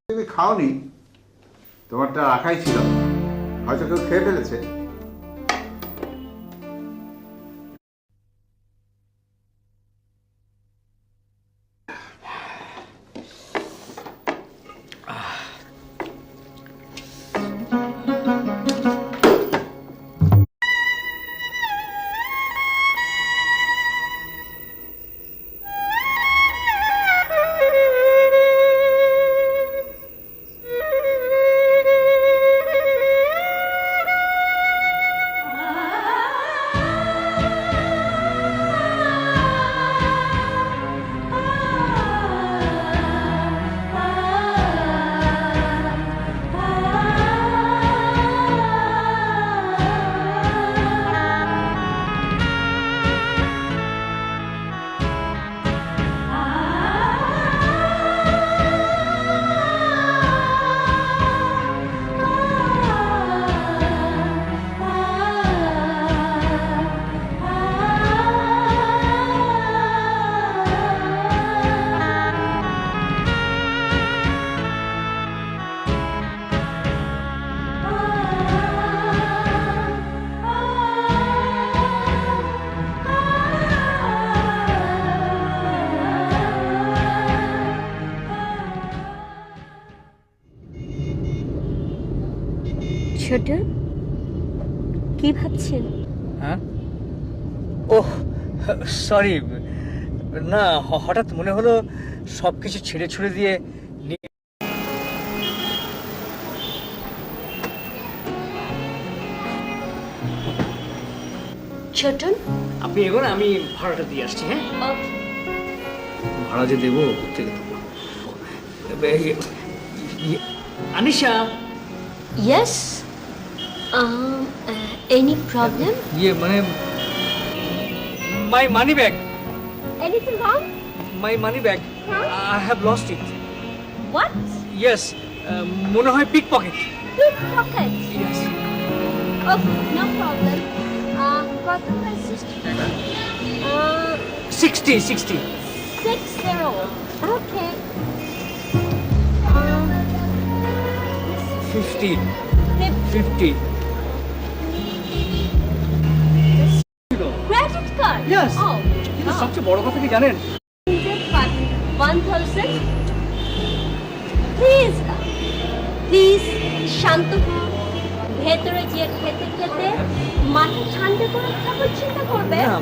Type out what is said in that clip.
তুমি খাওনি, তোমারটা রাখাই ছিল, হয়তো কেউ খেয়ে ফেলেছে। ছোট, কি ভাবছেন? হ্যাঁ, ওহ সরি, না হঠাৎ মনে হলো সবকিছু ছেড়ে ছুড়ে দিয়ে ছোটন, আপনি এগোন, আমি ভাড়াটা দিয়ে আসছি। হ্যাঁ, ওকে। ভাড়া যে দেবো থেকে আনিশা। Yes, any problem? মানে my money bag, anything wrong? My money bag, I have lost it. What? Yes, মনে হয় pick pocket. Pickpocket? Yes. Okay, no problem. কত হয়েছে? 60 60। 60. ওকে। 50 50। Credit card? Yes. ও, কিন্তু সবচেয়ে বড় কথা কি জানেন? 1000। প্লিজ প্লিজ শান্ত হন। ভেতরে গিয়ে খেতে খেতে মাথা ঠান্ডা করে তারপর চিন্তা করবে। না